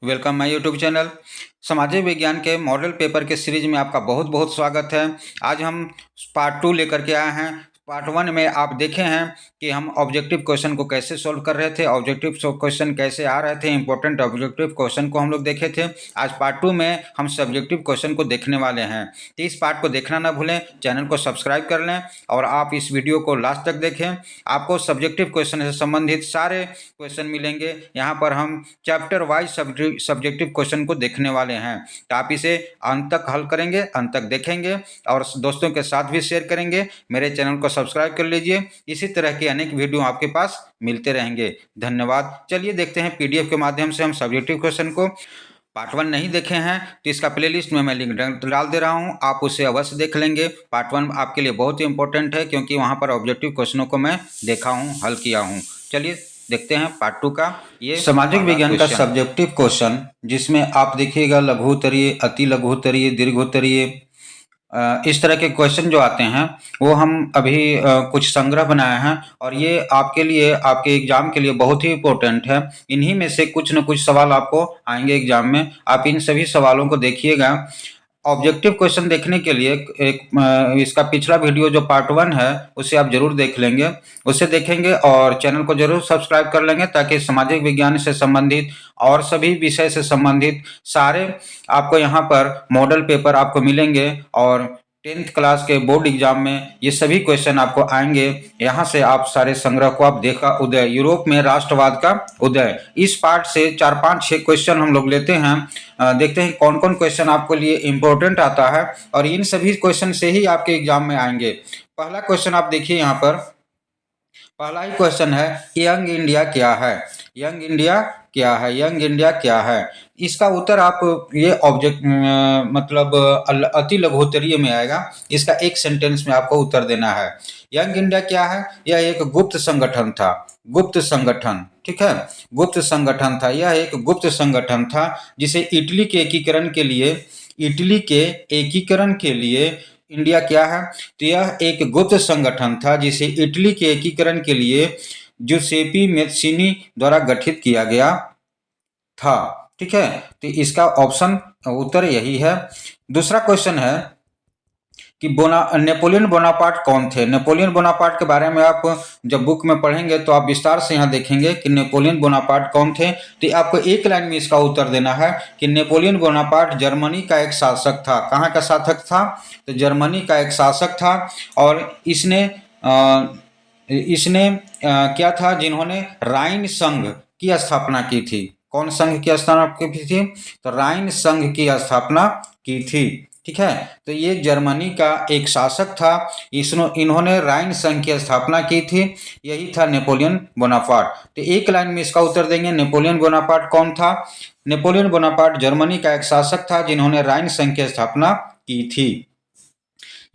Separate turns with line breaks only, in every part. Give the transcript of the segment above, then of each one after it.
Welcome my YouTube channel. सामाजिक विज्ञान के मॉडल पेपर के सीरीज में आपका बहुत बहुत स्वागत है। आज हम पार्ट 2 लेकर के आए हैं। पार्ट 1 में आप देखे हैं कि हम ऑब्जेक्टिव क्वेश्चन को कैसे सॉल्व कर रहे थे, ऑब्जेक्टिव क्वेश्चन कैसे आ रहे थे, इंपॉर्टेंट ऑब्जेक्टिव क्वेश्चन को हम लोग देखे थे। आज पार्ट 2 में हम सब्जेक्टिव क्वेश्चन को देखने वाले हैं। तो इस पार्ट को देखना ना भूलें, चैनल को सब्सक्राइब कर लें और आप इस वीडियो को लास्ट तक देखें। आपको सब्जेक्टिव क्वेश्चन से संबंधित सारे क्वेश्चन मिलेंगे। यहाँ पर हम चैप्टर वाइज सब्जेक्टिव क्वेश्चन को देखने वाले हैं, तो आप इसे अंत तक हल करेंगे, अंत तक देखेंगे और दोस्तों के साथ भी शेयर करेंगे। मेरे चैनल को सब्सक्राइब कर लीजिए, इसी तरह के अनेक वीडियो आपके पास मिलते रहेंगे। धन्यवाद। चलिए देखते हैं पीडीएफ के माध्यम से हम सब्जेक्टिव क्वेश्चन को। पार्ट 1 नहीं देखे हैं तो इसका प्लेलिस्ट में मैं लिंक डाल दे रहा हूं, आप उसे अवश्य देख लेंगे। पार्ट 1 आपके लिए बहुत ही इंपॉर्टेंट है क्योंकि वहां पर ऑब्जेक्टिव क्वेश्चनों को मैं देखा हूं, हल किया हूं। चलिए देखते हैं पार्ट 2 का ये सामाजिक विज्ञान का सब्जेक्टिव क्वेश्चन, जिसमें आप देखिएगा लघु उत्तरीय, अति लघु उत्तरीय, दीर्घ उत्तरीय, इस तरह के क्वेश्चन जो आते हैं वो हम अभी कुछ संग्रह बनाए हैं और ये आपके लिए, आपके एग्जाम के लिए बहुत ही इम्पोर्टेंट है। इन्हीं में से कुछ न कुछ सवाल आपको आएंगे एग्जाम में, आप इन सभी सवालों को देखिएगा। ऑब्जेक्टिव क्वेश्चन देखने के लिए इसका पिछला वीडियो जो पार्ट 1 है उसे आप जरूर देख लेंगे, उसे देखेंगे और चैनल को जरूर सब्सक्राइब कर लेंगे ताकि सामाजिक विज्ञान से संबंधित और सभी विषय से संबंधित सारे आपको यहाँ पर मॉडल पेपर आपको मिलेंगे और 10th क्लास के बोर्ड एग्जाम में ये सभी क्वेश्चन आपको आएंगे। यहाँ से आप सारे संग्रह को आप देखा। उदय, यूरोप में राष्ट्रवाद का उदय, इस पार्ट से 4, 5, 6 क्वेश्चन हम लोग लेते हैं। देखते हैं कौन कौन क्वेश्चन आपके लिए इम्पोर्टेंट आता है और इन सभी क्वेश्चन से ही आपके एग्जाम में आएंगे। पहला क्वेश्चन आप देखिए, यहाँ पर पहला ही क्वेश्चन है, यंग इंडिया क्या है? यंग इंडिया क्या है? यंग इंडिया क्या है? इसका उत्तर आप ये ऑब्जेक्ट मतलब अति लघु उत्तरीय में आएगा। इसका एक सेंटेंस में आपको उत्तर देना है। यंग इंडिया क्या है? यह एक गुप्त संगठन था। गुप्त संगठन, ठीक है, गुप्त संगठन था। यह एक गुप्त संगठन था जिसे इटली के एकीकरण के लिए, इटली के एकीकरण के लिए इंडिया क्या है? तो यह एक गुप्त संगठन था जिसे इटली के एकीकरण के लिए जुसेपी मेत्सिनी द्वारा गठित किया गया था। ठीक है, तो इसका ऑप्शन उत्तर यही है। दूसरा क्वेश्चन है कि नेपोलियन बोनापार्ट कौन थे? नेपोलियन बोनापार्ट के बारे में आप जब बुक में पढ़ेंगे तो आप विस्तार से यहाँ देखेंगे कि नेपोलियन बोनापार्ट कौन थे। तो आपको एक लाइन में इसका उत्तर देना है कि नेपोलियन बोनापार्ट जर्मनी का एक शासक था। कहाँ का शासक था? तो जर्मनी का एक शासक था और इसने क्या था, जिन्होंने राइन संघ की स्थापना की थी। कौन संघ की स्थापना की थी? तो राइन संघ की स्थापना की थी। ठीक है, तो ये जर्मनी का एक शासक था, इन्होंने राइन संघ की स्थापना की थी। यही था नेपोलियन बोनापार्ट। तो एक लाइन में इसका उत्तर देंगे, नेपोलियन बोनापार्ट कौन था? नेपोलियन बोनापार्ट जर्मनी का एक शासक था जिन्होंने राइन संघ की स्थापना की थी।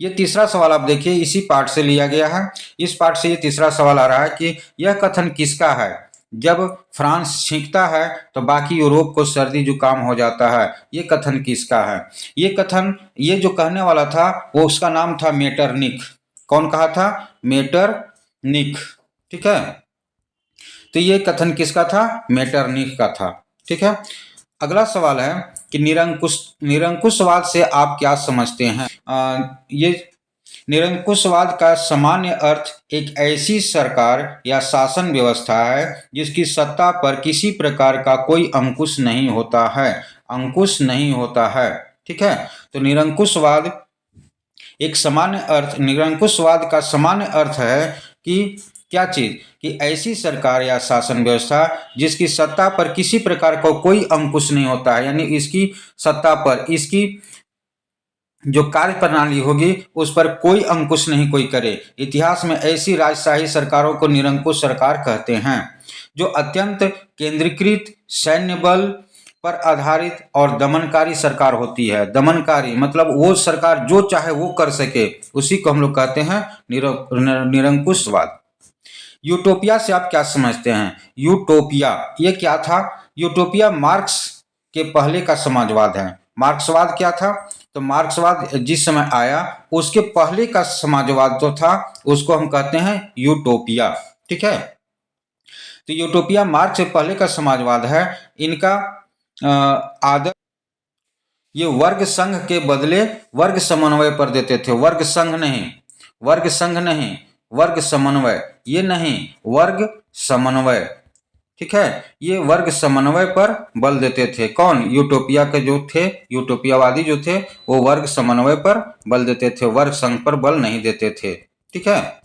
ये तीसरा सवाल आप देखिए, इसी पार्ट से लिया गया है। इस पार्ट से ये तीसरा सवाल आ रहा है कि यह कथन किसका है? जब फ्रांस छींकता है तो बाकी यूरोप को सर्दी जुकाम हो जाता है। ये कथन किसका है? ये कथन, ये जो कहने वाला था वो, उसका नाम था मेटरनिक। कौन कहा था? मेटरनिक। ठीक है, तो ये कथन किसका था? मेटरनिक का था। ठीक है, अगला सवाल है कि निरंकुशवाद से आप क्या समझते हैं? ये निरंकुशवाद का सामान्य अर्थ एक ऐसी सरकार या शासन व्यवस्था है जिसकी सत्ता पर किसी प्रकार का कोई अंकुश नहीं होता है। अंकुश नहीं होता है। ठीक है, तो निरंकुशवाद एक सामान्य अर्थ, निरंकुशवाद का सामान्य अर्थ है कि क्या चीज? कि ऐसी सरकार या शासन व्यवस्था जिसकी सत्ता पर किसी प्रकार का कोई अंकुश नहीं होता है, यानी इसकी सत्ता पर, इसकी जो कार्य प्रणाली होगी उस पर कोई अंकुश नहीं कोई करे। इतिहास में ऐसी राजशाही सरकारों को निरंकुश सरकार कहते हैं, जो अत्यंत केंद्रीकृत सैन्य बल पर आधारित और दमनकारी सरकार होती है। दमनकारी मतलब वो सरकार जो चाहे वो कर सके, उसी को हम लोग कहते हैं निरंकुशवाद। यूटोपिया से आप क्या समझते हैं? यूटोपिया ये क्या था? यूटोपिया मार्क्स के पहले का समाजवाद है। मार्क्सवाद क्या था? तो मार्क्सवाद जिस समय आया उसके पहले का समाजवाद जो था उसको हम कहते हैं यूटोपिया। ठीक है, तो यूटोपिया मार्क्स से पहले का समाजवाद है। इनका आदर ये वर्ग संघ के बदले वर्ग समन्वय पर देते थे। वर्ग संघ नहीं, वर्ग संघ नहीं, वर्ग समन्वय, ये नहीं, वर्ग समन्वय। ठीक है, ये वर्ग समन्वय पर बल देते थे। कौन? यूटोपिया के जो थे, यूटोपियावादी जो थे, वो वर्ग समन्वय पर बल देते थे, वर्ग संघ पर बल नहीं देते थे। ठीक है,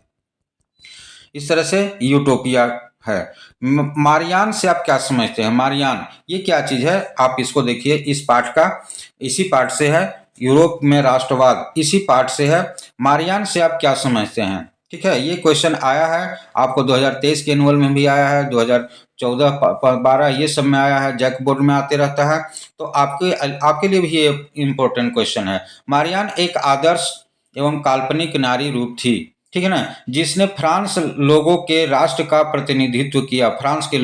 इस तरह से यूटोपिया है। मारियान से आप क्या समझते हैं? मारियान ये क्या चीज है? आप इसको देखिए, इस पाठ का, इसी पाठ से है, यूरोप में राष्ट्रवाद, इसी पाठ से है। मारियान से आप क्या समझते हैं? ठीक है, ये क्वेश्चन आया है आपको 2023 के एनुअल में भी आया है, 2014-12 ये सब में आया है, जैक बोर्ड में आते रहता है, तो आपके लिए भी ये इम्पोर्टेंट क्वेश्चन है। मारियान एक आदर्श एवं काल्पनिक नारी रूप थी, ठीक है ना, जिसने फ्रांस लोगों के राष्ट्र का प्रतिनिधित्व किया। फ्रांस के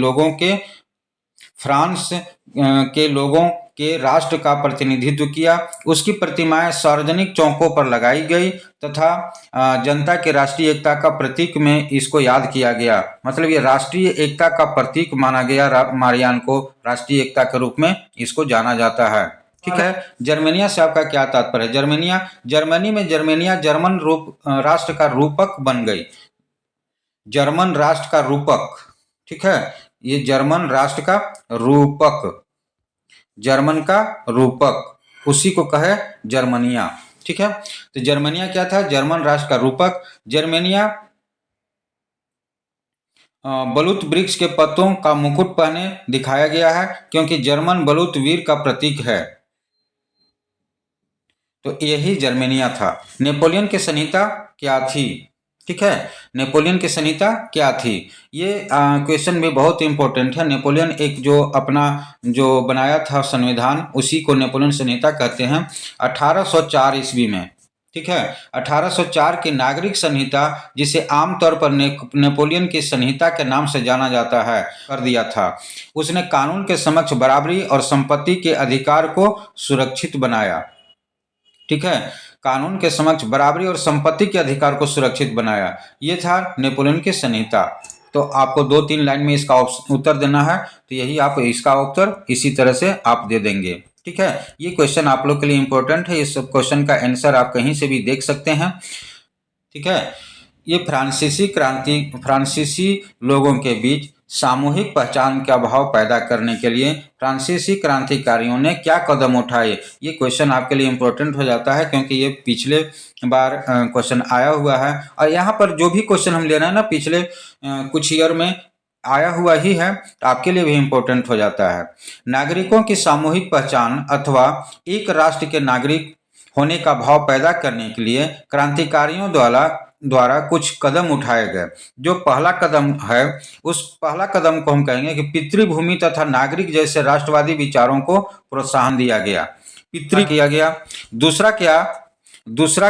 लोगों के राष्ट्र का प्रतिनिधित्व किया। उसकी प्रतिमाएं सार्वजनिक चौकों पर लगाई गई तथा जनता के राष्ट्रीय एकता का प्रतीक में इसको याद किया गया। मतलब ये राष्ट्रीय एकता का प्रतीक माना गया। मारियान को राष्ट्रीय एकता के रूप में इसको जाना जाता है। ठीक है, जर्मेनिया से आपका क्या तात्पर्य है? जर्मनी में जर्मेनिया जर्मन राष्ट्र का रूपक बन गई। जर्मन राष्ट्र का रूपक, ठीक है, ये जर्मन राष्ट्र का रूपक, जर्मन का रूपक, उसी को कहे जर्मनिया। ठीक है, तो जर्मनिया क्या था? जर्मन राष्ट्र का रूपक। जर्मनिया बलूत वृक्ष के पत्तों का मुकुट पहने दिखाया गया है, क्योंकि जर्मन बलूत वीर का प्रतीक है। तो यही जर्मेनिया था। नेपोलियन की संहिता क्या थी? ठीक है, नेपोलियन की संहिता क्या थी? ये क्वेश्चन भी बहुत इंपॉर्टेंट है। नेपोलियन एक जो अपना जो बनाया था संविधान, उसी को नेपोलियन संहिता कहते हैं, 1804 ईस्वी में। ठीक है, 1804 की नागरिक संहिता, जिसे आमतौर पर नेपोलियन की संहिता के नाम से जाना जाता है, कर दिया था। उसने कानून के समक्ष बराबरी और संपत्ति के अधिकार को सुरक्षित बनाया। ठीक है, कानून के समक्ष बराबरी और संपत्ति के अधिकार को सुरक्षित बनाया। ये था नेपोलियन की संहिता। तो आपको 2-3 लाइन में इसका उत्तर देना है, तो यही आप इसका उत्तर इसी तरह से आप दे देंगे। ठीक है, ये क्वेश्चन आप लोग के लिए इंपॉर्टेंट है। इस क्वेश्चन का आंसर आप कहीं से भी देख सकते हैं। ठीक है, ये फ्रांसीसी लोगों के बीच सामूहिक पहचान का भाव पैदा करने के लिए फ्रांसीसी क्रांतिकारियों ने क्या कदम उठाए? ये क्वेश्चन आपके लिए इम्पोर्टेंट हो जाता है, क्योंकि ये पिछले बार क्वेश्चन आया हुआ है, और यहाँ पर जो भी क्वेश्चन हम ले रहे हैं ना, पिछले कुछ ईयर में आया हुआ ही है, तो आपके लिए भी इम्पोर्टेंट हो जाता है। नागरिकों की सामूहिक पहचान अथवा एक राष्ट्र के नागरिक होने का भाव पैदा करने के लिए क्रांतिकारियों द्वारा कुछ कदम उठाए गए। जो पहला कदम है, उस पहला कदम को हम कहेंगे कि पितृभूमि तथा नागरिक जैसे राष्ट्रवादी विचारों को प्रोत्साहन दिया गया। पितृ किया गया। दूसरा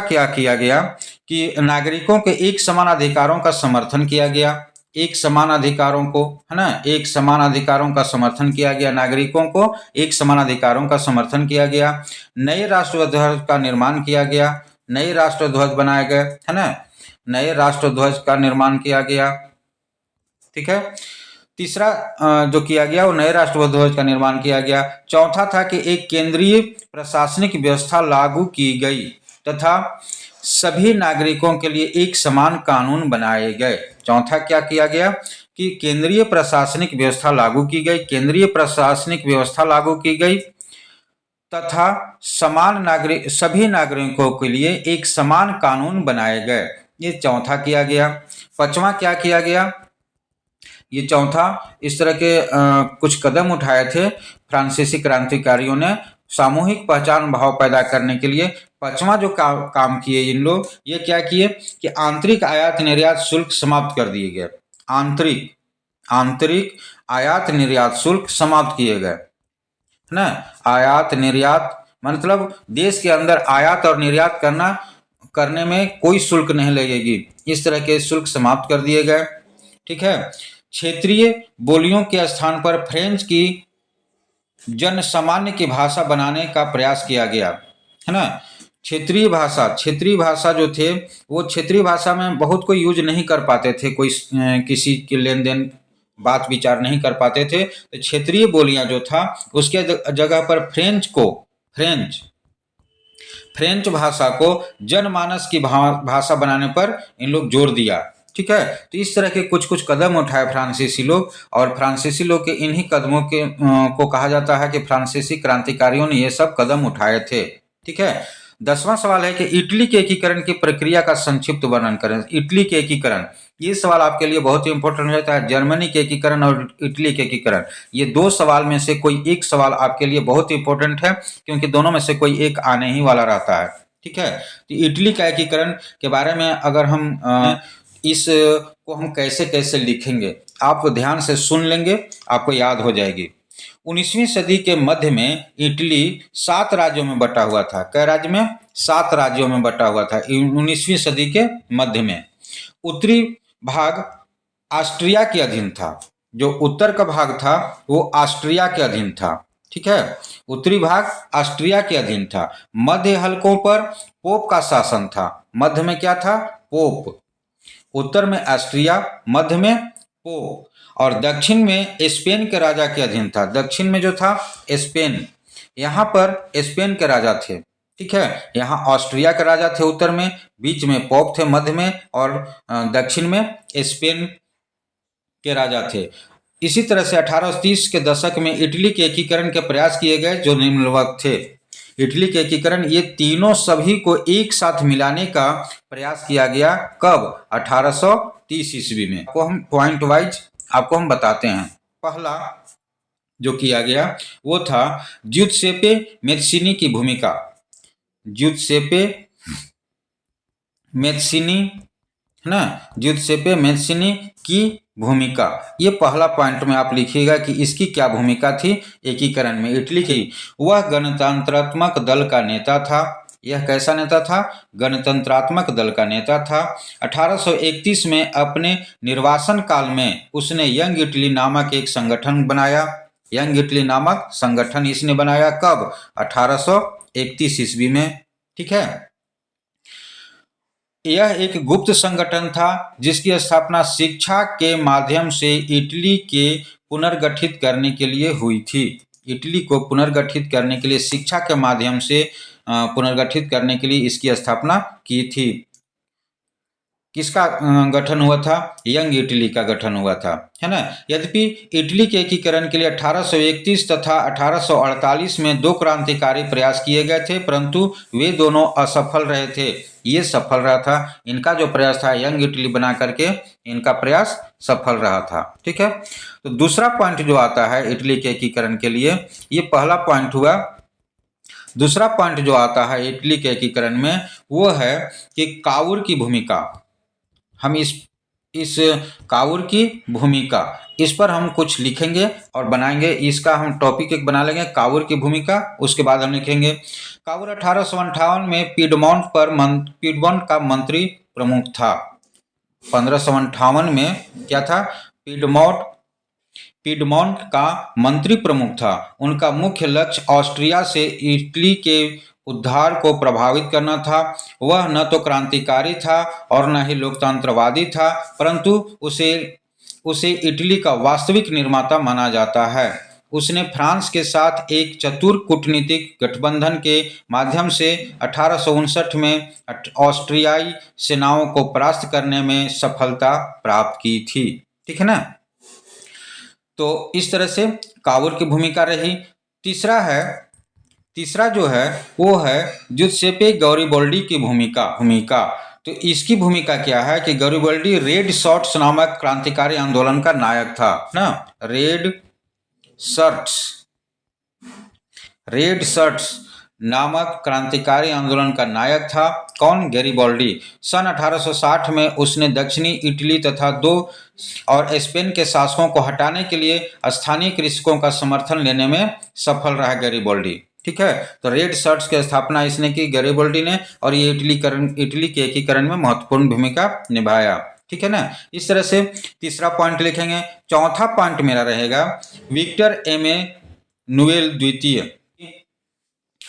क्या किया गया कि नागरिकों के एक समान अधिकारों का समर्थन किया गया। एक समान अधिकारों को, है ना, एक समान अधिकारों का समर्थन किया गया। नागरिकों को एक समान अधिकारों का समर्थन किया गया। नए राष्ट्रध्वज का निर्माण किया गया। नए राष्ट्रध्वज बनाए गए, है ना, नए राष्ट्रध्वज का निर्माण किया गया। ठीक है, तीसरा जो किया गया वो नए राष्ट्रध्वज का निर्माण किया गया। चौथा था कि एक केंद्रीय प्रशासनिक व्यवस्था लागू की गई तथा सभी नागरिकों के लिए एक समान कानून बनाए गए। चौथा क्या किया गया कि केंद्रीय प्रशासनिक व्यवस्था लागू की गई, केंद्रीय प्रशासनिक व्यवस्था लागू की गई तथा सभी नागरिकों के लिए एक समान कानून बनाए गए। ये चौथा किया गया। पांचवा क्या किया गया? ये चौथा, इस तरह के कुछ कदम उठाए थे फ्रांसीसी क्रांतिकारियों ने सामूहिक पहचान भाव पैदा करने के लिए। पांचवा जो काम किए इन लोग, ये क्या किए कि आंतरिक आयात निर्यात शुल्क समाप्त कर दिए गए। आंतरिक आयात निर्यात शुल्क समाप्त किए गए, है ना। आयात निर्यात मतलब देश के अंदर आयात और निर्यात करने में कोई शुल्क नहीं लगेगी। इस तरह के शुल्क समाप्त कर दिए गए। ठीक है, क्षेत्रीय बोलियों के स्थान पर फ्रेंच की जन सामान्य की भाषा बनाने का प्रयास किया गया, है ना। क्षेत्रीय भाषा जो थे, वो क्षेत्रीय भाषा में बहुत कोई यूज नहीं कर पाते थे, कोई किसी के लेन देन बात विचार नहीं कर पाते थे, तो क्षेत्रीय बोलियां जो था उसके जगह पर फ्रेंच भाषा को जनमानस की भाषा बनाने पर इन लोग जोर दिया। ठीक है, तो इस तरह के कुछ कुछ कदम उठाए फ्रांसीसी लोग, और फ्रांसीसी लोग के इन्हीं कदमों के को कहा जाता है कि फ्रांसीसी क्रांतिकारियों ने ये सब कदम उठाए थे। ठीक है, 10वां सवाल है कि इटली के एकीकरण की प्रक्रिया का संक्षिप्त वर्णन करें। इटली के एकीकरण, ये सवाल आपके लिए बहुत ही इंपॉर्टेंट रहता है। जर्मनी के एकीकरण और इटली के एकीकरण, ये दो सवाल में से कोई एक सवाल आपके लिए बहुत ही इंपॉर्टेंट है, क्योंकि दोनों में से कोई एक आने ही वाला रहता है। ठीक है, तो इटली का एकीकरण के बारे में अगर हम इस को हम कैसे कैसे लिखेंगे, आप ध्यान से सुन लेंगे, आपको याद हो जाएगी। 19वीं सदी के मध्य में इटली 7 राज्यों में बटा हुआ था। कई राज्य में? 7 राज्यों में बटा हुआ था 19वीं सदी के मध्य में। उत्तरी भाग ऑस्ट्रिया के अधीन था। जो उत्तर का भाग था वो ऑस्ट्रिया के अधीन था। ठीक है, उत्तरी भाग ऑस्ट्रिया के अधीन था। मध्य हलकों पर पोप का शासन था। मध्य में क्या था? पोप। उत्तर में ऑस्ट्रिया, मध्य में पोप, और दक्षिण में स्पेन के राजा के अधीन था। दक्षिण में जो था स्पेन, यहाँ पर स्पेन के राजा थे। ठीक है, यहाँ ऑस्ट्रिया के राजा थे उत्तर में, बीच में पोप थे मध्य में, और दक्षिण में स्पेन के राजा थे। इसी तरह से 1830 के दशक में इटली के एकीकरण के प्रयास किए गए जो निम्नलिखित थे। इटली के एकीकरण, ये तीनों सभी को एक साथ मिलाने का प्रयास किया गया। कब? 1830 ईस्वी में। आपको हम पॉइंट वाइज आपको हम बताते हैं। पहला जो किया गया वो था ज्यूसेप्पे मैत्सिनी की भूमिका। ज्यूसेप्पे मैत्सिनी, है ना, ज्यूसेप्पे मैत्सिनी की भूमिका, ये पहला पॉइंट में आप लिखिएगा कि इसकी क्या भूमिका थी एकीकरण में इटली की। वह गणतंत्रात्मक दल का नेता था। यह कैसा नेता था? गणतंत्रात्मक दल का नेता था। 1831 में अपने निर्वासन काल में उसने यंग इटली नामक एक संगठन बनाया। यंग इटली नामक संगठन इसने बनाया। कब? 1831 ईस्वी में। ठीक है, यह एक गुप्त संगठन था जिसकी स्थापना शिक्षा के माध्यम से इटली के पुनर्गठित करने के लिए हुई थी। इटली को पुनर्गठित करने के लिए शिक्षा के माध्यम से पुनर्गठित करने के लिए इसकी स्थापना की थी। किसका गठन हुआ था? यंग इटली का गठन हुआ था, है ना। यद्यपि इटली के एकीकरण के लिए 1831 तथा 1848 में 2 क्रांतिकारी प्रयास किए गए थे, परंतु वे दोनों असफल रहे थे। ये सफल रहा था। इनका जो प्रयास था यंग इटली बना करके, इनका प्रयास सफल रहा था। ठीक है, तो दूसरा पॉइंट जो आता है इटली के एकीकरण के लिए, ये पहला पॉइंट हुआ। दूसरा पॉइंट जो आता है इटली के एकीकरण में वो है कि काउर की भूमिका। हम इस काउर की भूमिका, इस पर हम कुछ लिखेंगे और बनाएंगे। इसका हम टॉपिक एक बना लेंगे, काउर की भूमिका। उसके बाद हम लिखेंगे काउर 1858 में पीडमोंट का मंत्री प्रमुख था। 1558 में क्या था? पीडमोंट का मंत्री प्रमुख था। उनका मुख्य लक्ष्य ऑस्ट्रिया से इटली के उद्धार को प्रभावित करना था। वह न तो क्रांतिकारी था और न ही लोकतंत्रवादी था, परंतु उसे इटली का वास्तविक निर्माता माना जाता है। उसने फ्रांस के साथ एक चतुर कूटनीतिक गठबंधन के माध्यम से 1859 में ऑस्ट्रियाई सेनाओं को परास्त करने में सफलता प्राप्त की थी। ठीक है ना। तो इस तरह से काउर की भूमिका रही। तीसरा जो है वो है ज्यूसेप्पे गैरिबाल्डी की भूमिका। तो इसकी भूमिका क्या है कि गैरिबाल्डी रेड शर्ट्स नामक क्रांतिकारी आंदोलन का नायक था ना। रेड शर्ट्स नामक क्रांतिकारी आंदोलन का नायक था। कौन? गैरिबाल्डी। सन 1860 में उसने दक्षिणी इटली तथा और स्पेन के शासकों को हटाने के लिए स्थानीय कृषकों का समर्थन लेने में सफल रहा गैरिबाल्डी। ठीक है, तो रेड शर्ट्स की स्थापना इसने की गैरिबाल्डी ने, और ये इटली के एकीकरण में महत्वपूर्ण भूमिका निभाया। ठीक है ना। इस तरह से तीसरा पॉइंट लिखेंगे। चौथा पॉइंट मेरा रहेगा विक्टर एमेनुएल द्वितीय।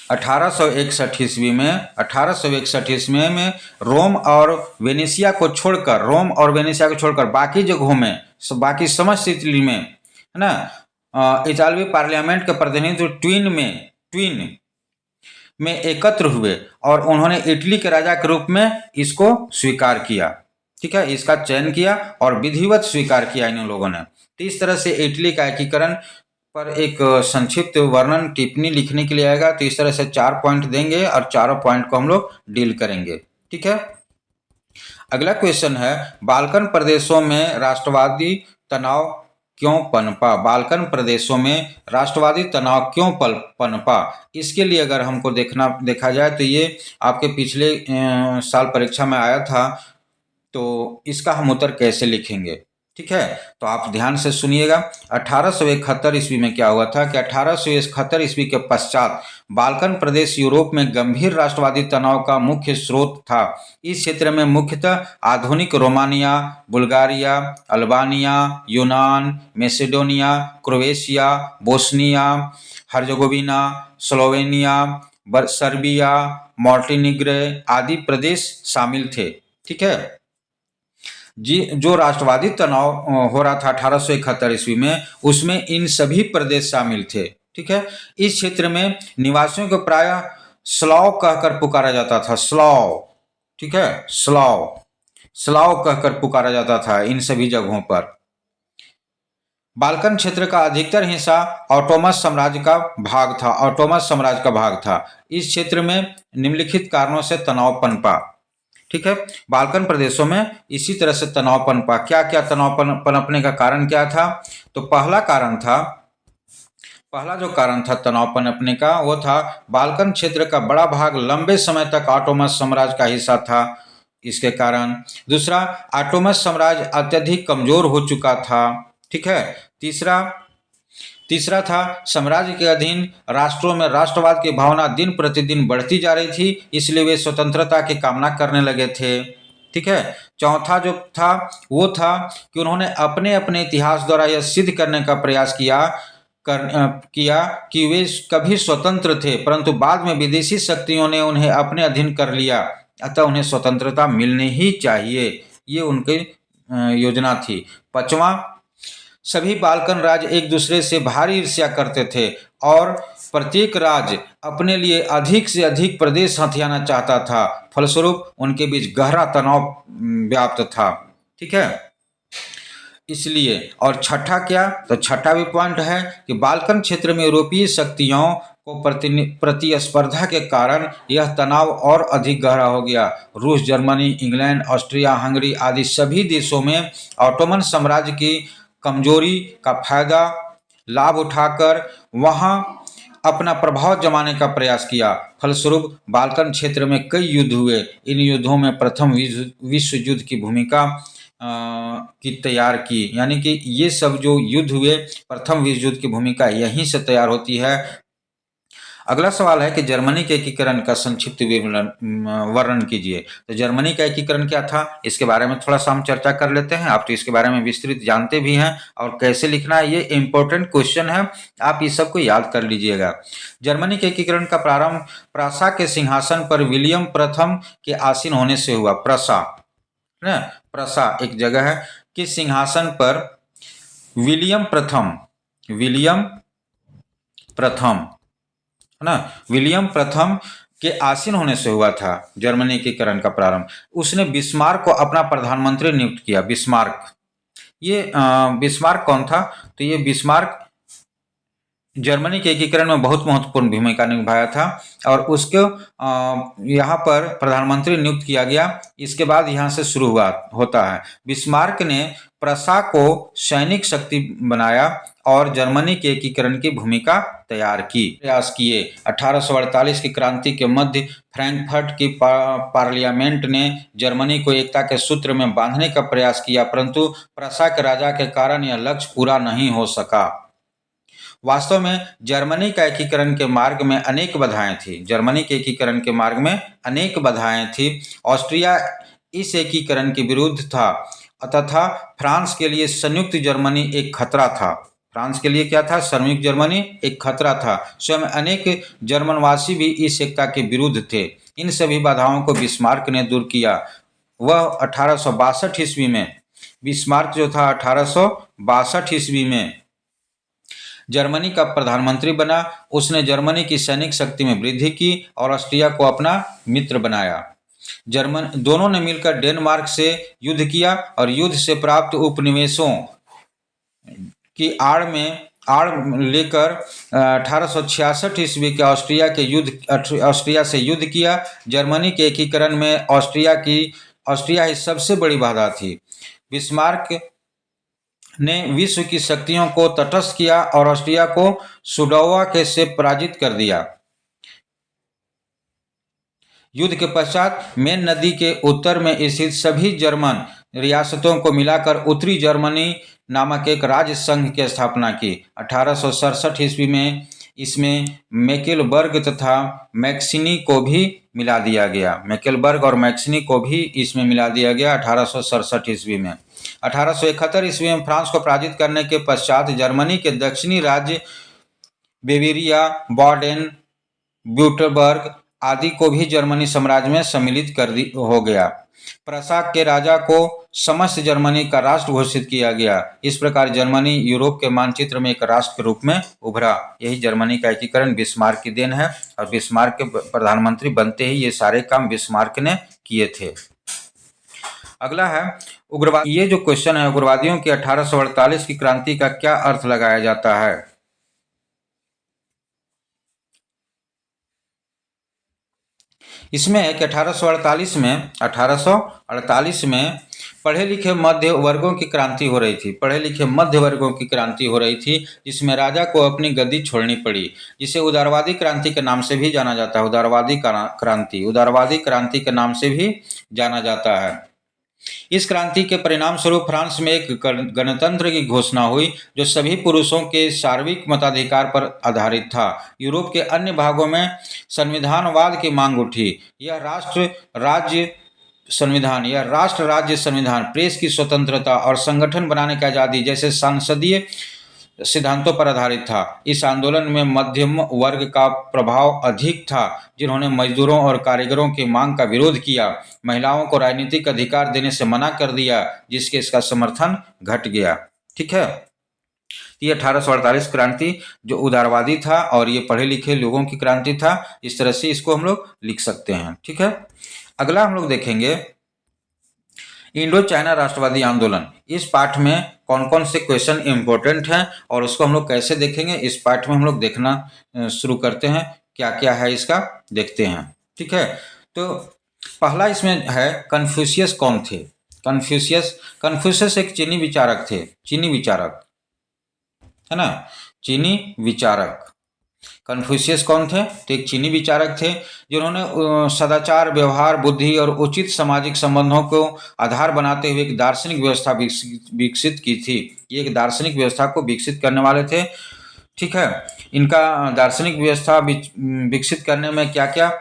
1861 ईस्वी में 1861 ईस्वी में रोम और वेनेशिया को छोड़कर बाकी जगहों में, बाकी समस्त इटली में, है ना, इतालवी पार्लियामेंट के प्रतिनिधि ट्वीन में एकत्र हुए और उन्होंने इटली के राजा के रूप में इसको स्वीकार किया। ठीक है, इसका चयन किया और विधिवत स्वीकार किया इन लोगों ने। तो इस तरह से इटली का एकीकरण पर एक संक्षिप्त वर्णन टिप्पणी लिखने के लिए आएगा। तो इस तरह से 4 पॉइंट देंगे और चारों पॉइंट को हम लोग डील करेंगे। ठीक है, अगला क्वेश्चन है, बाल्कन प्रदेशों में राष्ट्रवादी तनाव क्यों पनपा? बाल्कन प्रदेशों में राष्ट्रवादी तनाव क्यों पनपा? इसके लिए अगर हमको देखा जाए तो ये आपके पिछले साल परीक्षा में आया था। तो इसका हम उत्तर कैसे लिखेंगे? ठीक है, तो आप ध्यान से सुनिएगा। 1871 ईस्वी में क्या हुआ था कि 1871 ईस्वी के पश्चात बाल्कन प्रदेश यूरोप में गंभीर राष्ट्रवादी तनाव का मुख्य स्रोत था। इस क्षेत्र में मुख्यतः आधुनिक रोमानिया, बुल्गारिया, अल्बानिया, यूनान, Macedonia, Croatia, Bosnia, Herzegovina, Slovenia, Serbia, Montenegro आदि प्रदेश शामिल थे। ठीक है जी, जो राष्ट्रवादी तनाव हो रहा था 1871 ईस्वी में, उसमें इन सभी प्रदेश शामिल थे। ठीक है, इस क्षेत्र में निवासियों को प्रायः स्लाव कहकर पुकारा जाता था। स्लाव, ठीक है, स्लाव कहकर पुकारा जाता था इन सभी जगहों पर। बाल्कन क्षेत्र का अधिकतर हिस्सा ऑटोमन साम्राज्य का भाग था। इस क्षेत्र में निम्नलिखित कारणों से तनाव पनपा। ठीक है, बाल्कन प्रदेशों में इसी तरह से तनाव पनपा। क्या क्या तनाव पनपने का कारण क्या था? तो पहला जो कारण था तनाव पनपने का, वो था बाल्कन क्षेत्र का बड़ा भाग लंबे समय तक ऑटोमन साम्राज्य का हिस्सा था, इसके कारण। दूसरा, ऑटोमन साम्राज्य अत्यधिक कमजोर हो चुका था। ठीक है, तीसरा था साम्राज्य के अधीन राष्ट्रों में राष्ट्रवाद की भावना दिन प्रतिदिन बढ़ती जा रही थी, इसलिए वे स्वतंत्रता की कामना करने लगे थे। ठीक है, चौथा जो था वो था कि उन्होंने अपने अपने इतिहास द्वारा यह सिद्ध करने का प्रयास किया कि वे कभी स्वतंत्र थे, परंतु बाद में विदेशी शक्तियों ने उन्हें अपने अधीन कर लिया, अतः उन्हें स्वतंत्रता मिलनी ही चाहिए। ये उनकी योजना थी। पांचवा, सभी बाल्कन राज्य एक दूसरे से भारी ईर्ष्या करते थे और प्रत्येक राज्य अपने लिए अधिक से अधिक प्रदेश हथियाना चाहता था। फलस्वरूप उनके बीच गहरा तनाव व्याप्त था। ठीक है, इसलिए। और छठा क्या? तो छठा भी पॉइंट है कि बाल्कन क्षेत्र में यूरोपीय शक्तियों को प्रतिस्पर्धा के कारण यह तनाव और अधिक गहरा हो गया। रूस, जर्मनी, इंग्लैंड, ऑस्ट्रिया, हंगरी आदि सभी देशों में ऑटोमन साम्राज्य की कमजोरी का लाभ उठाकर वहां अपना प्रभाव जमाने का प्रयास किया। फलस्वरूप बाल्कन क्षेत्र में कई युद्ध हुए। इन युद्धों में प्रथम विश्व युद्ध की भूमिका की तैयार की, यानी कि ये सब जो युद्ध हुए, प्रथम विश्व युद्ध की भूमिका यहीं से तैयार होती है। अगला सवाल है कि जर्मनी के एकीकरण का संक्षिप्त वर्णन कीजिए। तो जर्मनी का एकीकरण क्या था, इसके बारे में थोड़ा सा हम चर्चा कर लेते हैं। आप तो इसके बारे में विस्तृत जानते भी हैं और कैसे लिखना है, ये इंपॉर्टेंट क्वेश्चन है, आप इस सबको याद कर लीजिएगा। जर्मनी के एकीकरण का प्रारंभ प्रसा के सिंहासन पर विलियम प्रथम के आसीन होने से हुआ। प्रसा एक जगह है कि सिंहासन पर विलियम प्रथम के आसीन होने से हुआ था जर्मनी के एकीकरण का प्रारंभ। उसने बिस्मार्क को अपना प्रधानमंत्री नियुक्त किया। बिस्मार्क कौन था? तो ये बिस्मार्क जर्मनी के एकीकरण में बहुत महत्वपूर्ण भूमिका निभाया था और उसको यहाँ पर प्रधानमंत्री नियुक्त किया गया। इसके बाद यहाँ से शुरू होता है। बिस्मार्क ने प्रसा को सैनिक शक्ति बनाया और जर्मनी के एकीकरण की भूमिका तैयार की प्रयास किए। 1848 की क्रांति के मध्य फ्रैंकफर्ट की पार्लियामेंट ने जर्मनी को एकता के सूत्र में बांधने का प्रयास किया, परंतु प्रसा के राजा के कारण यह लक्ष्य पूरा नहीं हो सका। वास्तव में जर्मनी का एकीकरण के मार्ग में अनेक बाधाएं थी। ऑस्ट्रिया इस एकीकरण के विरुद्ध था तथा फ्रांस के लिए संयुक्त जर्मनी एक खतरा था। फ्रांस के लिए क्या था? श्रमिक जर्मनी एक खतरा था। स्वयं अनेक जर्मनवासी भी इस एकता के विरुद्ध थे। इन सभी बाधाओं को बिस्मार्क ने दूर किया। वह 1862 ईस्वी में, बिस्मार्क जो था 1862 ईस्वी में जर्मनी का प्रधानमंत्री बना। उसने जर्मनी की सैनिक शक्ति में वृद्धि की और ऑस्ट्रिया को अपना मित्र बनाया। दोनों ने मिलकर डेनमार्क से युद्ध किया और युद्ध से प्राप्त उपनिवेशों की आड़ लेकर 1866 ईस्वी के ऑस्ट्रिया से युद्ध किया। जर्मनी के एकीकरण में ऑस्ट्रिया ही सबसे बड़ी बाधा थी। बिस्मार्क ने विश्व की शक्तियों को तटस्थ किया और ऑस्ट्रिया को सुडोवा से पराजित कर दिया। युद्ध के पश्चात मेन नदी के उत्तर में स्थित सभी जर्मन रियासतों को मिलाकर उत्तरी जर्मनी नामक एक राज्य संघ की स्थापना की। 1867 ईस्वी में इसमें मेकेलबर्ग तथा मैक्सिनी को भी मिला दिया गया। मेकेलबर्ग और मैक्सिनी को भी इसमें मिला दिया गया 1867 ईस्वी में। 1871 ईस्वी में फ्रांस को पराजित करने के पश्चात जर्मनी के दक्षिणी राज्य बेवेरिया, बाडेन, व्युर्टबर्ग आदि को भी जर्मनी साम्राज्य में सम्मिलित हो गया। प्रसा के राजा को समस्त जर्मनी का राष्ट्र घोषित किया गया। इस प्रकार जर्मनी यूरोप के मानचित्र में एक राष्ट्र के रूप में उभरा। यही जर्मनी का एकीकरण बिस्मार्क की देन है और बिस्मार्क के प्रधानमंत्री बनते ही ये सारे काम बिस्मार्क ने किए थे। अगला है उग्रवाद। ये जो क्वेश्चन है, उग्रवादियों की 1848 की क्रांति का क्या अर्थ लगाया जाता है? इसमें है कि 1848 में पढ़े लिखे मध्य वर्गों की क्रांति हो रही थी। पढ़े लिखे मध्य वर्गों की क्रांति हो रही थी, जिसमें राजा को अपनी गद्दी छोड़नी पड़ी, जिसे उदारवादी क्रांति के नाम से भी जाना जाता है। उदारवादी क्रांति के नाम से भी जाना जाता है। इस क्रांति के परिणाम स्वरूप फ्रांस में एक गणतंत्र की घोषणा हुई, जो सभी पुरुषों के सार्वत्रिक मताधिकार पर आधारित था। यूरोप के अन्य भागों में संविधानवाद की मांग उठी। यह राष्ट्र राज्य संविधान, प्रेस की स्वतंत्रता और संगठन बनाने की आज़ादी जैसे सांसदीय सिद्धांतों पर आधारित था। इस आंदोलन में मध्यम वर्ग का प्रभाव अधिक था, जिन्होंने मजदूरों और कारीगरों की मांग का विरोध किया। महिलाओं को राजनीतिक अधिकार देने से मना कर दिया, जिसके इसका समर्थन घट गया। ठीक है, ये 1848 क्रांति जो उदारवादी था और ये पढ़े लिखे लोगों की क्रांति था। इस तरह से इसको हम लोग लिख सकते हैं। ठीक है, अगला हम लोग देखेंगे इंडो चाइना राष्ट्रवादी आंदोलन। इस पाठ में कौन कौन से क्वेश्चन इंपॉर्टेंट हैं और उसको हम लोग कैसे देखेंगे, इस पाठ में हम लोग देखना शुरू करते हैं। क्या क्या है इसका देखते हैं। ठीक है, तो पहला इसमें है कन्फ्यूशियस कौन थे? कन्फ्यूशियस एक चीनी विचारक थे। चीनी विचारक है ना, चीनी विचारक। कन्फ्यूशियस कौन थे? तो एक चीनी विचारक थे, जिन्होंने सदाचार, व्यवहार, बुद्धि और उचित सामाजिक संबंधों को आधार बनाते हुए एक दार्शनिक व्यवस्था विकसित की थी। ये एक दार्शनिक व्यवस्था को विकसित करने वाले थे। ठीक है, इनका दार्शनिक व्यवस्था विकसित करने में क्या क्या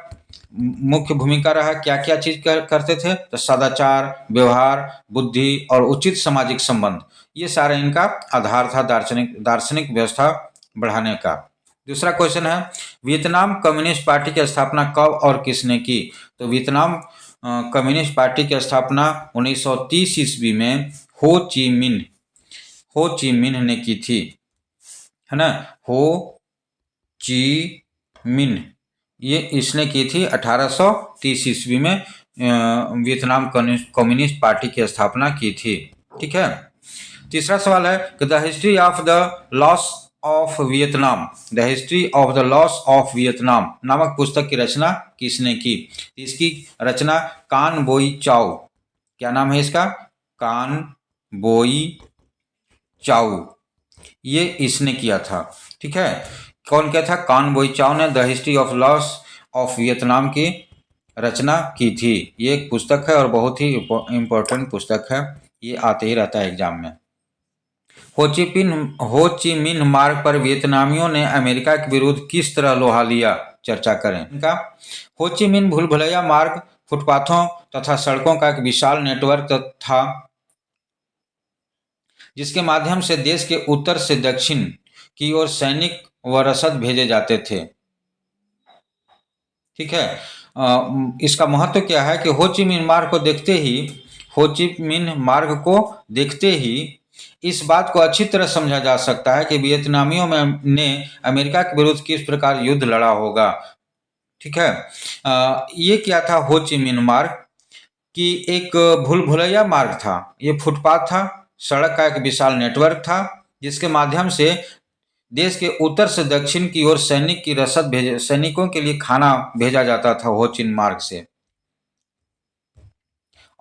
मुख्य भूमिका रहा, क्या क्या चीज करते थे? तो सदाचार, व्यवहार, बुद्धि और उचित सामाजिक संबंध, ये सारा इनका आधार था दार्शनिक व्यवस्था बढ़ाने का। दूसरा क्वेश्चन है वियतनाम कम्युनिस्ट पार्टी की स्थापना कब और किसने की? तो वियतनाम कम्युनिस्ट पार्टी की स्थापना 1930 ईस्वी में हो ची मिन्ह ने की थी, है ना। हो ची मिन्ह ये इसने की थी 1830 ईस्वी में वियतनाम कम्युनिस्ट पार्टी की स्थापना की थी। ठीक है, तीसरा सवाल है कि the history of the loss of Vietnam नामक पुस्तक की रचना किसने की? इसकी रचना कान बोई चाओ। क्या नाम है इसका? कान बोई चाओ, ये इसने किया था। ठीक है, कौन क्या था? कान बोई चाओ ने the history of loss of Vietnam की रचना की थी। ये एक पुस्तक है और बहुत ही इम्पोर्टेंट पुस्तक है, ये आते ही रहता है एग्जाम में। हो ची मिन्ह मार्ग पर वियतनामियों ने अमेरिका के विरुद्ध किस तरह लोहा लिया? चर्चा करें इनका। हो ची मिन्ह भूल भुलैया मार्ग फुटपाथों तथा सड़कों का एक विशाल नेटवर्क था। जिसके माध्यम से देश के उत्तर से दक्षिण की ओर सैनिक व रसद भेजे जाते थे। ठीक है। इसका महत्व क्या है कि हो ची मिन्ह मार्ग को देखते ही इस बात को अच्छी तरह समझा जा सकता है कि वियतनामियों ने अमेरिका के विरुद्ध किस प्रकार युद्ध लड़ा होगा। ठीक है। ये क्या था हो ची मिन्ह मार्ग कि एक भूल भुलैया मार्ग था। ये फुटपाथ था, सड़क का एक विशाल नेटवर्क था जिसके माध्यम से देश के उत्तर से दक्षिण की ओर सैनिकों के लिए खाना भेजा जाता था हो चिन मार्ग से।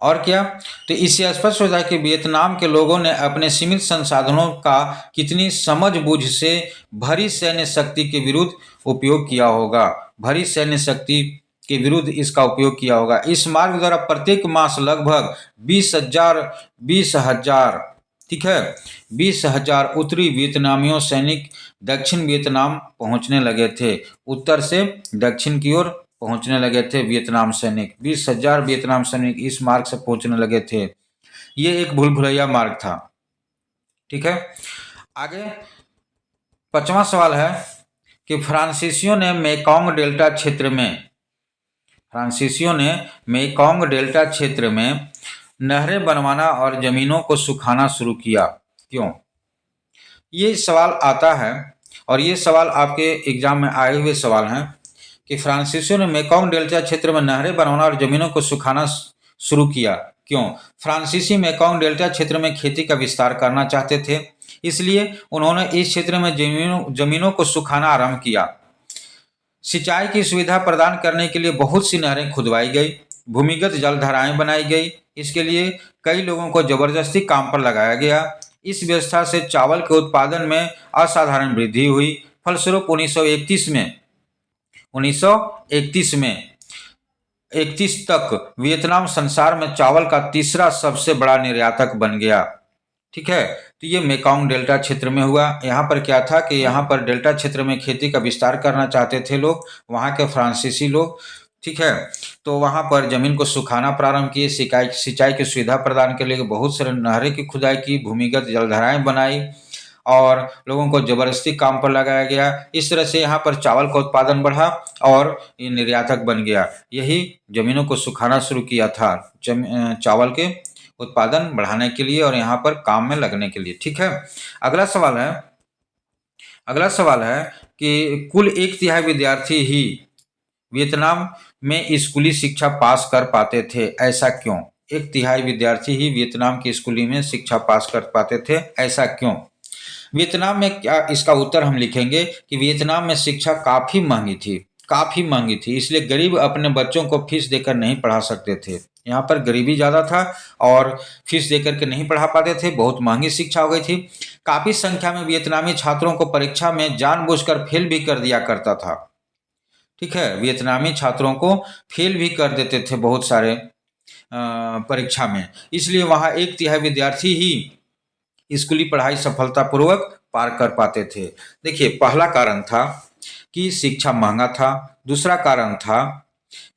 और क्या, तो इससे स्पष्ट होता है कि वियतनाम के लोगों ने अपने सीमित संसाधनों का कितनी समझबूझ से भरी सैन्य शक्ति के विरुद्ध उपयोग किया होगा। भरी सैन्य शक्ति के विरुद्ध इसका उपयोग किया होगा। इस मार्ग द्वारा प्रत्येक मास लगभग 20,000 ठीक है 20,000 उत्तरी वियतनामियों सैनिक दक्षिण वियतनाम पहुंचने लगे थे। उत्तर से दक्षिण की ओर पहुंचने लगे थे वियतनाम सैनिक। 20,000 वियतनाम सैनिक इस मार्ग से पहुंचने लगे थे। ये एक भूल भुलैया मार्ग था। ठीक है। आगे 5वां सवाल है कि फ्रांसीसियों ने मेकॉन्ग डेल्टा क्षेत्र में नहरें बनवाना और जमीनों को सुखाना शुरू किया, क्यों? ये सवाल आता है और ये सवाल आपके एग्जाम में आए हुए सवाल हैं कि फ्रांसीसियों ने मेकॉन्ग डेल्टा क्षेत्र में नहरें बनवाना और जमीनों को सुखाना शुरू किया, क्यों? फ्रांसीसी मेकॉन्ग डेल्टा क्षेत्र में खेती का विस्तार करना चाहते थे, इसलिए उन्होंने इस क्षेत्र में जमीनों को सुखाना आरंभ किया। सिंचाई की सुविधा प्रदान करने के लिए बहुत सी नहरें खुदवाई गई, भूमिगत जलधाराएं बनाई गई। इसके लिए कई लोगों को जबरदस्ती काम पर लगाया गया। इस व्यवस्था से चावल के उत्पादन में असाधारण वृद्धि हुई। फलस्वरूप 1931 तक वियतनाम संसार में चावल का तीसरा सबसे बड़ा निर्यातक बन गया। ठीक है। तो ये मेकॉन्ग डेल्टा क्षेत्र में हुआ। यहाँ पर क्या था कि यहाँ पर डेल्टा क्षेत्र में खेती का विस्तार करना चाहते थे लोग, वहाँ के फ्रांसीसी लोग। ठीक है। तो वहाँ पर जमीन को सुखाना प्रारंभ किए, सिंचाई की सुविधा प्रदान के लिए बहुत सारे नहरें की खुदाई की, भूमिगत जलधाराएं बनाई और लोगों को जबरदस्ती काम पर लगाया गया। इस तरह से यहाँ पर चावल का उत्पादन बढ़ा और ये निर्यातक बन गया। यही जमीनों को सुखाना शुरू किया था चावल के उत्पादन बढ़ाने के लिए और यहाँ पर काम में लगने के लिए। ठीक है। अगला सवाल है कि कुल 1/3 विद्यार्थी ही वियतनाम में स्कूली शिक्षा पास कर पाते थे, ऐसा क्यों? 1/3 विद्यार्थी ही वियतनाम की स्कूली में शिक्षा पास कर पाते थे, ऐसा क्यों? वियतनाम में क्या, इसका उत्तर हम लिखेंगे कि वियतनाम में शिक्षा काफ़ी महंगी थी, इसलिए गरीब अपने बच्चों को फीस देकर नहीं पढ़ा सकते थे। यहाँ पर गरीबी ज़्यादा था और फीस देकर के नहीं पढ़ा पाते थे, बहुत महंगी शिक्षा हो गई थी। काफ़ी संख्या में वियतनामी छात्रों को परीक्षा में जानबूझकर फेल भी कर दिया करता था। ठीक है। वियतनामी छात्रों को फेल भी कर देते थे बहुत सारे परीक्षा में, इसलिए वहाँ 1/3 विद्यार्थी ही स्कूली पढ़ाई सफलतापूर्वक पार कर पाते थे। देखिए, पहला कारण था कि शिक्षा महंगा था, दूसरा कारण था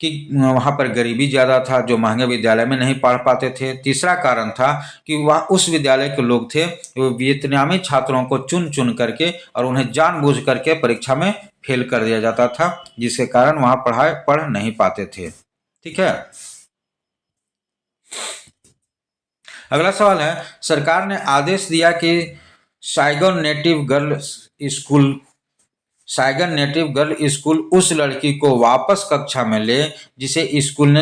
कि वहाँ पर गरीबी ज़्यादा था, जो महंगे विद्यालय में नहीं पढ़ पाते थे। तीसरा कारण था कि वह उस विद्यालय के लोग थे वो वियतनामी छात्रों को चुन चुन करके और उन्हें जानबूझ करके परीक्षा में फेल कर दिया जाता था, जिसके कारण वहाँ पढ़ नहीं पाते थे। ठीक है। अगला सवाल है, सरकार ने आदेश दिया कि साइगन नेटिव गर्ल स्कूल उस लड़की को वापस कक्षा में ले जिसे स्कूल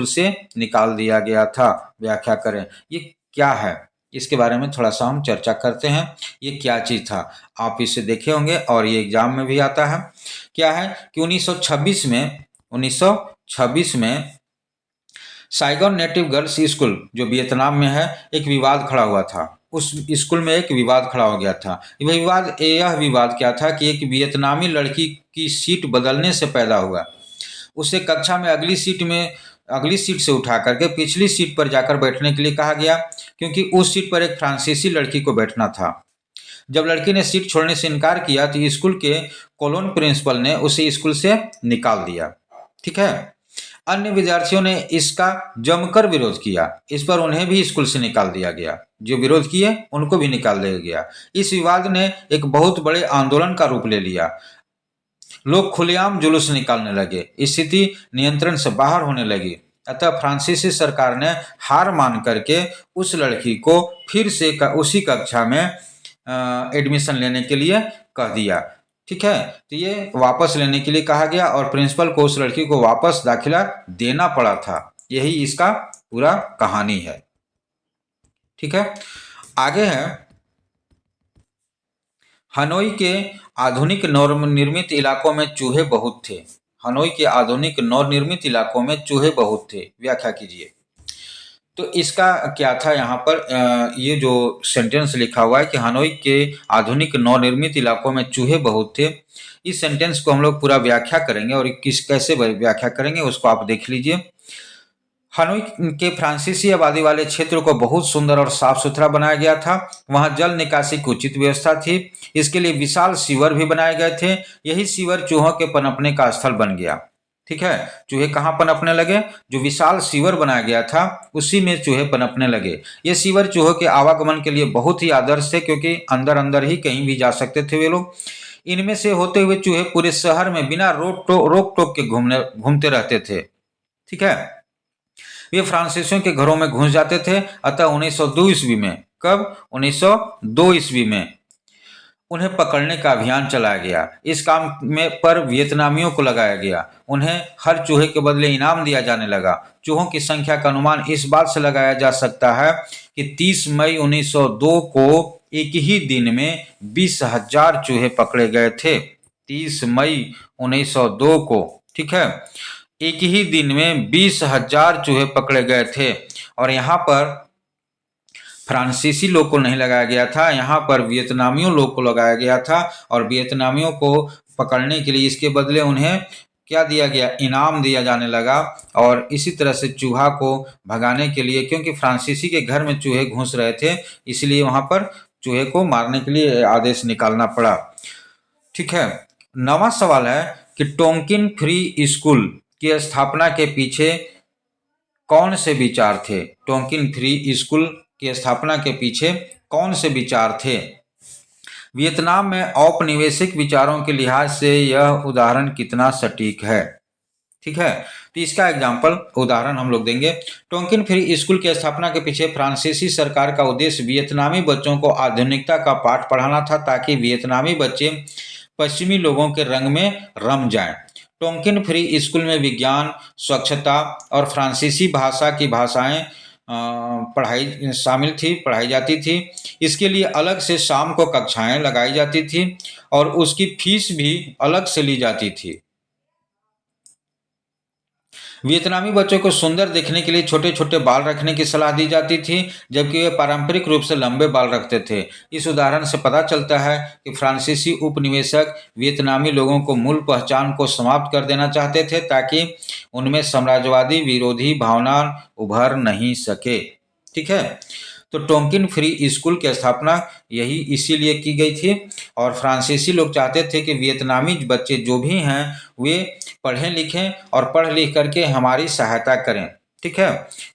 से निकाल दिया गया था। व्याख्या करें। ये क्या है, इसके बारे में थोड़ा सा हम चर्चा करते हैं। ये क्या चीज़ था, आप इसे देखे होंगे और ये एग्जाम में भी आता है। क्या है कि 1926 में साइगन नेटिव गर्ल्स स्कूल जो वियतनाम में है, एक विवाद खड़ा हुआ था। उस स्कूल में एक विवाद खड़ा हो गया था। यह विवाद क्या था कि एक वियतनामी लड़की की सीट बदलने से पैदा हुआ। उसे कक्षा में अगली सीट से उठा करके पिछली सीट पर जाकर बैठने के लिए कहा गया, क्योंकि उस सीट पर एक फ्रांसीसी लड़की को बैठना था। जब लड़की ने सीट छोड़ने से इनकार किया तो स्कूल के कॉलोन प्रिंसिपल ने उसे स्कूल से निकाल दिया। ठीक है। अन्य विद्यार्थियों ने इसका जमकर विरोध किया। इस पर उन्हें भी स्कूल से निकाल दिया गया। जो विरोध किए उनको भी निकाल दिया गया। इस विवाद ने एक बहुत बड़े आंदोलन का रूप ले लिया। लोग खुलेआम जुलूस निकालने लगे। स्थिति नियंत्रण से बाहर होने लगी। अतः फ्रांसीसी सरकार ने हार मान करके उस लड़की को फिर से उसी कक्षा में एडमिशन लेने के लिए कह दिया। ठीक है, तो ये वापस लेने के लिए कहा गया और प्रिंसिपल को उस लड़की को वापस दाखिला देना पड़ा था। यही इसका पूरा कहानी है। ठीक है, आगे है हनोई के आधुनिक नवनिर्मित इलाकों में चूहे बहुत थे। हनोई के आधुनिक नवनिर्मित इलाकों में चूहे बहुत थे, व्याख्या कीजिए। तो इसका क्या था यहाँ पर ये जो सेंटेंस लिखा हुआ है कि हनोई के आधुनिक नवनिर्मित इलाकों में चूहे बहुत थे, इस सेंटेंस को हम लोग पूरा व्याख्या करेंगे और कैसे व्याख्या करेंगे उसको आप देख लीजिए। हनोई के फ्रांसीसी आबादी वाले क्षेत्र को बहुत सुंदर और साफ सुथरा बनाया गया था। वहां जल निकासी की उचित व्यवस्था थी। इसके लिए विशाल सीवर भी बनाए गए थे। यही सीवर चूहों के पनपने का स्थल बन गया। ठीक है, चूहे कहाँ पनपने लगे? जो विशाल सीवर बनाया गया था उसी में चूहे पनपने लगे। ये सीवर चूहों के आवागमन के लिए बहुत ही आदर्श थे, क्योंकि अंदर अंदर ही कहीं भी जा सकते थे वे लोग। इनमें से होते हुए चूहे पूरे शहर में बिना रोक टोक के घूमते रहते थे। ठीक है, वे फ्रांसीसियों के घरों में घुस जाते थे। अतः 1902 ईस्वी में, कब? 1902 ईस्वी में उन्हें पकड़ने का अभियान चलाया गया। इस काम में पर वियतनामियों को लगाया गया। उन्हें हर चूहे के बदले इनाम दिया जाने लगा। चूहों की संख्या का अनुमान इस बात से लगाया जा सकता है कि 30 मई 1902 को एक ही दिन में 20,000 चूहे पकड़े गए थे। 30 मई 1902 को, ठीक है, एक ही दिन में 20,000 चूहे पकड़े गए थे। और यहाँ पर फ्रांसीसी लोग को नहीं लगाया गया था, यहाँ पर वियतनामियों लोग को लगाया गया था। और वियतनामियों को पकड़ने के लिए इसके बदले उन्हें क्या दिया गया? इनाम दिया जाने लगा। और इसी तरह से चूहा को भगाने के लिए, क्योंकि फ्रांसीसी के घर में चूहे घुस रहे थे, इसलिए वहाँ पर चूहे को मारने के लिए आदेश निकालना पड़ा। ठीक है, नवा सवाल है कि टोंकिन फ्री स्कूल की स्थापना के पीछे कौन से विचार थे? टोंकिन फ्री स्कूल की स्थापना के पीछे कौन से विचार थे? वियतनाम में औपनिवेशिक विचारों के लिहाज से यह उदाहरण कितना सटीक है? ठीक है, तो इसका एग्जाम्पल उदाहरण हम लोग देंगे। टोंकिन फ्री स्कूल की स्थापना के पीछे फ्रांसीसी सरकार का उद्देश्य वियतनामी बच्चों को आधुनिकता का पाठ पढ़ाना था, ताकि वियतनामी बच्चे पश्चिमी लोगों के रंग में रम जाएं। टोंकिन फ्री स्कूल में विज्ञान, स्वच्छता और फ्रांसीसी भाषा की भाषाएं पढ़ाई जाती थी। इसके लिए अलग से शाम को कक्षाएं लगाई जाती थी और उसकी फीस भी अलग से ली जाती थी। वियतनामी बच्चों को सुंदर दिखने के लिए छोटे छोटे बाल रखने की सलाह दी जाती थी, जबकि वे पारंपरिक रूप से लंबे बाल रखते थे। इस उदाहरण से पता चलता है कि फ्रांसीसी उपनिवेशक वियतनामी लोगों को मूल पहचान को समाप्त कर देना चाहते थे, ताकि उनमें साम्राज्यवादी विरोधी भावना उभर नहीं सके। ठीक है, तो टोंकिन फ्री स्कूल की स्थापना यही इसीलिए की गई थी। और फ्रांसीसी लोग चाहते थे कि वियतनामी बच्चे जो भी हैं वे पढ़ें लिखें और पढ़ लिख करके हमारी सहायता करें। ठीक है,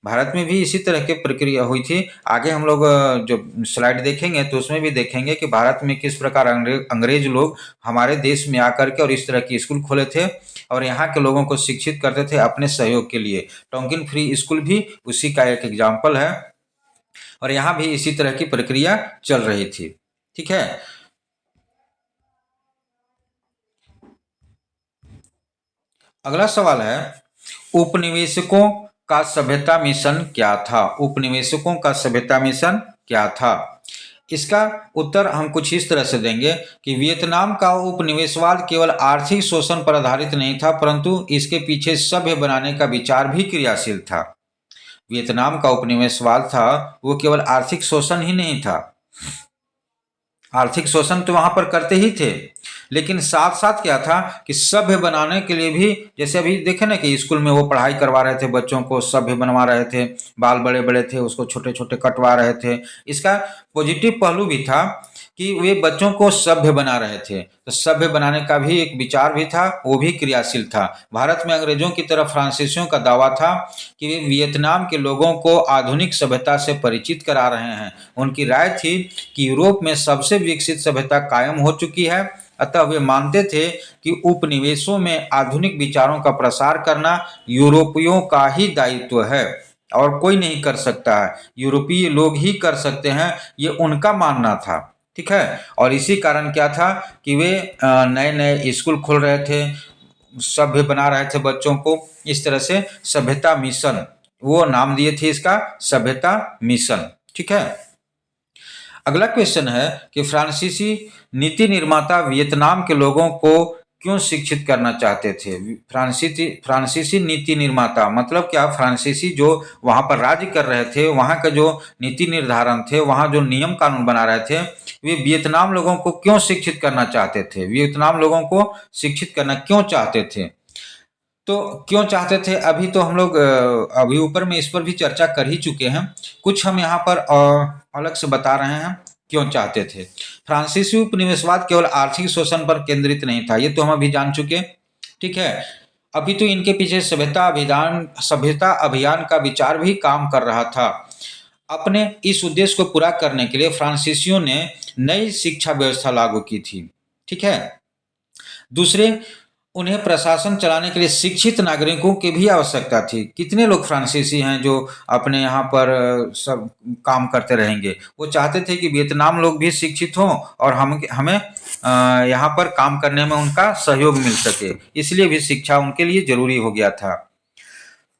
भारत में भी इसी तरह की प्रक्रिया हुई थी। आगे हम लोग जो स्लाइड देखेंगे तो उसमें भी देखेंगे कि भारत में किस प्रकार अंग्रेज लोग हमारे देश में आकर के और इस तरह की स्कूल खोले थे और यहाँ के लोगों को शिक्षित करते थे अपने सहयोग के लिए। टोंकिन फ्री स्कूल भी उसी का एक एग्जाम्पल है और यहाँ भी इसी तरह की प्रक्रिया चल रही थी। ठीक है, अगला सवाल है उपनिवेशकों का सभ्यता मिशन क्या था? उपनिवेशकों का सभ्यता मिशन क्या था? इसका उत्तर हम कुछ इस तरह से देंगे कि वियतनाम का उपनिवेशवाद केवल आर्थिक शोषण पर आधारित नहीं था, परंतु इसके पीछे सभ्य बनाने का विचार भी क्रियाशील था। वियतनाम का उपनिवेशवाद था वो केवल आर्थिक शोषण ही नहीं था, आर्थिक शोषण तो वहां पर करते ही थे, लेकिन साथ साथ क्या था कि सभ्य बनाने के लिए भी, जैसे अभी देखे ना कि स्कूल में वो पढ़ाई करवा रहे थे, बच्चों को सभ्य बनवा रहे थे, बाल बड़े बड़े थे उसको छोटे छोटे कटवा रहे थे। इसका पॉजिटिव पहलू भी था कि वे बच्चों को सभ्य बना रहे थे। तो सभ्य बनाने का भी एक विचार भी था, वो भी क्रियाशील था। भारत में अंग्रेजों की तरफ फ्रांसीसियों का दावा था कि वे वियतनाम के लोगों को आधुनिक सभ्यता से परिचित करा रहे हैं। उनकी राय थी कि यूरोप में सबसे विकसित सभ्यता कायम हो चुकी है, अतः वे मानते थे कि उपनिवेशों में आधुनिक विचारों का प्रसार करना यूरोपियों का ही दायित्व है और कोई नहीं कर सकता है, यूरोपीय लोग ही कर सकते हैं, ये उनका मानना था। ठीक है। और इसी कारण क्या था कि वे नए नए स्कूल खोल रहे थे, सभ्य बना रहे थे बच्चों को। इस तरह से सभ्यता मिशन, वो नाम दिए थे इसका, सभ्यता मिशन। ठीक है। अगला क्वेश्चन है कि फ्रांसीसी नीति निर्माता वियतनाम के लोगों को क्यों शिक्षित करना चाहते थे। फ्रांसीसी नीति निर्माता मतलब क्या, फ्रांसीसी जो वहां पर राज्य कर रहे थे, वहां का जो नीति निर्धारण थे, वहां जो नियम कानून बना रहे थे, वे वियतनाम लोगों को क्यों शिक्षित करना चाहते थे, वियतनाम लोगों को शिक्षित करना क्यों चाहते थे। तो क्यों चाहते थे, अभी तो हम लोग अभी ऊपर में इस पर भी चर्चा कर ही चुके हैं। कुछ हम यहाँ पर अलग से बता रहे हैं क्यों चाहते थे। फ्रांसीसी उपनिवेशवाद केवल आर्थिक शोषण पर केंद्रित नहीं था, ये तो हम अभी जान चुके। ठीक है। अभी तो इनके पीछे सभ्यता अभियान का विचार भी काम कर रहा था। अपने इस उद्देश्य को पूरा करने के लिए फ्रांसीसियों ने नई शिक्षा व्यवस्था लागू की थी। ठीक है। दूसरे, उन्हें प्रशासन चलाने के लिए शिक्षित नागरिकों की भी आवश्यकता थी। कितने लोग फ्रांसीसी हैं जो अपने यहाँ पर सब काम करते रहेंगे। वो चाहते थे कि वियतनाम लोग भी शिक्षित हों और हमें यहाँ पर काम करने में उनका सहयोग मिल सके, इसलिए भी शिक्षा उनके लिए जरूरी हो गया था।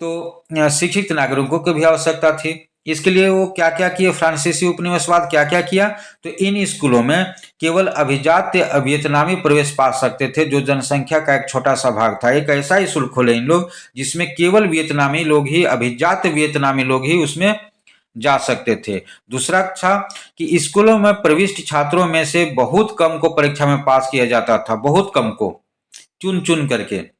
तो शिक्षित नागरिकों की भी आवश्यकता थी। इसके लिए वो क्या क्या किए, फ्रांसीसी उपनिवेशवाद क्या क्या किया, तो इन स्कूलों में केवल अभिजात वियतनामी प्रवेश पा सकते थे, जो जनसंख्या का एक छोटा सा भाग था। एक ऐसा स्कूल खोले इन लोग जिसमें केवल वियतनामी लोग ही, अभिजात वियतनामी लोग ही उसमें जा सकते थे। दूसरा था कि स्कूलों में प्रविष्ट छात्रों में से बहुत कम को परीक्षा में पास किया जाता था, बहुत कम को चुन चुन करके,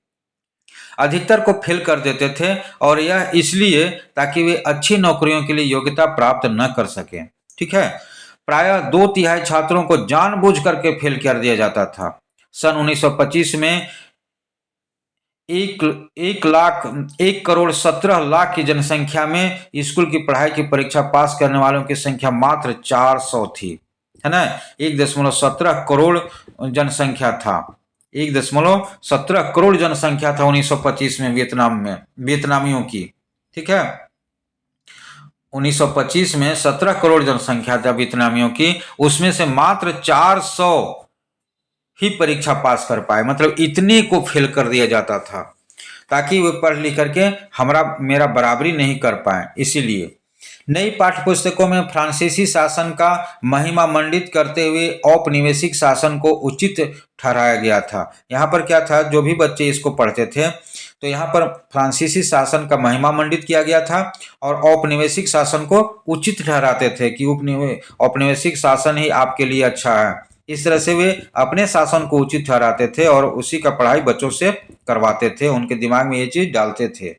अधिकतर को फेल कर देते थे, और यह इसलिए ताकि वे अच्छी नौकरियों के लिए योग्यता प्राप्त न कर सके। ठीक है। प्रायः 2/3 छात्रों को जानबूझ करके फेल कर दिया जाता था। सन 1925 में 1,17,00,000 की जनसंख्या में स्कूल की पढ़ाई की परीक्षा पास करने वालों की संख्या मात्र 400 थी, है ना। 1.17 करोड़ जनसंख्या था, 1.17 करोड़ जनसंख्या था 1925 में वियतनाम में वियतनामियों की। ठीक है। 1925 में 17 करोड़ जनसंख्या था वियतनामियों की, उसमें से मात्र 400 ही परीक्षा पास कर पाए, मतलब इतने को फेल कर दिया जाता था ताकि वे पढ़ लिख करके मेरा बराबरी नहीं कर पाए। इसीलिए नई पाठ्य पुस्तकों में फ्रांसीसी शासन का महिमा मंडित करते हुए औपनिवेशिक शासन को उचित ठहराया गया था। यहाँ पर क्या था, जो भी बच्चे इसको पढ़ते थे तो यहाँ पर फ्रांसीसी शासन का महिमा मंडित किया गया था और औपनिवेशिक शासन को उचित ठहराते थे कि औपनिवेशिक शासन ही आपके लिए अच्छा है। इस तरह से वे अपने शासन को उचित ठहराते थे और उसी का पढ़ाई बच्चों से करवाते थे, उनके दिमाग में ये चीज डालते थे।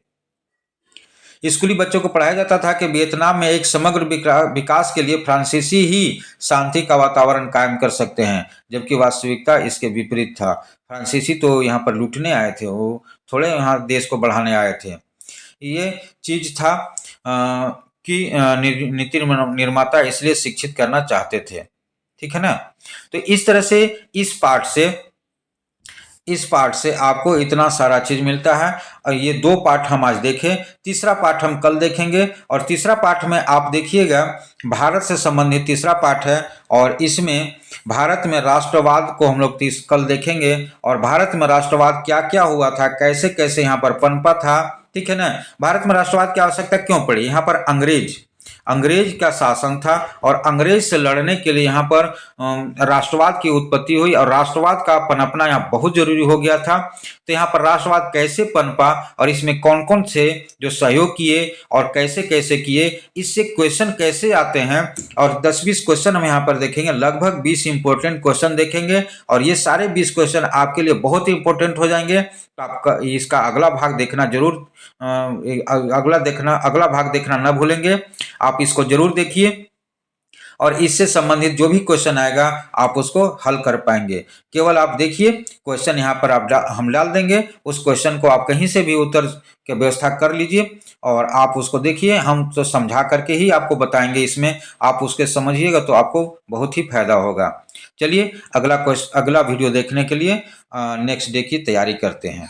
स्कूली बच्चों को पढ़ाया जाता था कि वियतनाम में एक समग्र विकास के लिए फ्रांसीसी ही शांति का वातावरण कायम कर सकते हैं, जबकि वास्तविकता इसके विपरीत था। फ्रांसीसी तो यहाँ पर लूटने आए थे, वो थोड़े यहाँ देश को बढ़ाने आए थे। ये चीज था कि नीति निर्माता इसलिए शिक्षित करना चाहते थे। ठीक है ना। तो इस तरह से इस पार्ट से आपको इतना सारा चीज मिलता है, और ये 2 पार्ट हम आज देखें, तीसरा पार्ट हम कल देखेंगे। और तीसरा पार्ट में आप देखिएगा भारत से संबंधित तीसरा पार्ट है, और इसमें भारत में राष्ट्रवाद को हम लोग कल देखेंगे, और भारत में राष्ट्रवाद क्या क्या हुआ था, कैसे कैसे यहाँ पर पनपा था। ठीक है ना। भारत में राष्ट्रवाद की आवश्यकता क्यों पड़ी, यहाँ पर अंग्रेज का शासन था और अंग्रेज से लड़ने के लिए यहाँ पर राष्ट्रवाद की उत्पत्ति हुई, और राष्ट्रवाद का पनपना यहाँ बहुत जरूरी हो गया था। तो यहाँ पर राष्ट्रवाद कैसे पनपा और इसमें कौन कौन से जो सहयोग किए और कैसे कैसे किए, इससे क्वेश्चन कैसे आते हैं, और 10-20 क्वेश्चन हम यहाँ पर देखेंगे, लगभग 20 इंपॉर्टेंट क्वेश्चन देखेंगे, और ये सारे 20 क्वेश्चन आपके लिए बहुत ही इंपॉर्टेंट हो जाएंगे। तो आपका इसका अगला भाग देखना जरूर, अगला भाग देखना न भूलेंगे, आप इसको जरूर देखिए। और इससे संबंधित जो भी क्वेश्चन आएगा आप उसको हल कर पाएंगे। केवल आप देखिए क्वेश्चन यहाँ पर हम डाल देंगे, उस क्वेश्चन को आप कहीं से भी उत्तर की व्यवस्था कर लीजिए और आप उसको देखिए। हम तो समझा करके ही आपको बताएंगे, इसमें आप उसके समझिएगा तो आपको बहुत ही फायदा होगा। चलिए अगला वीडियो देखने के लिए नेक्स्ट डे की तैयारी करते हैं।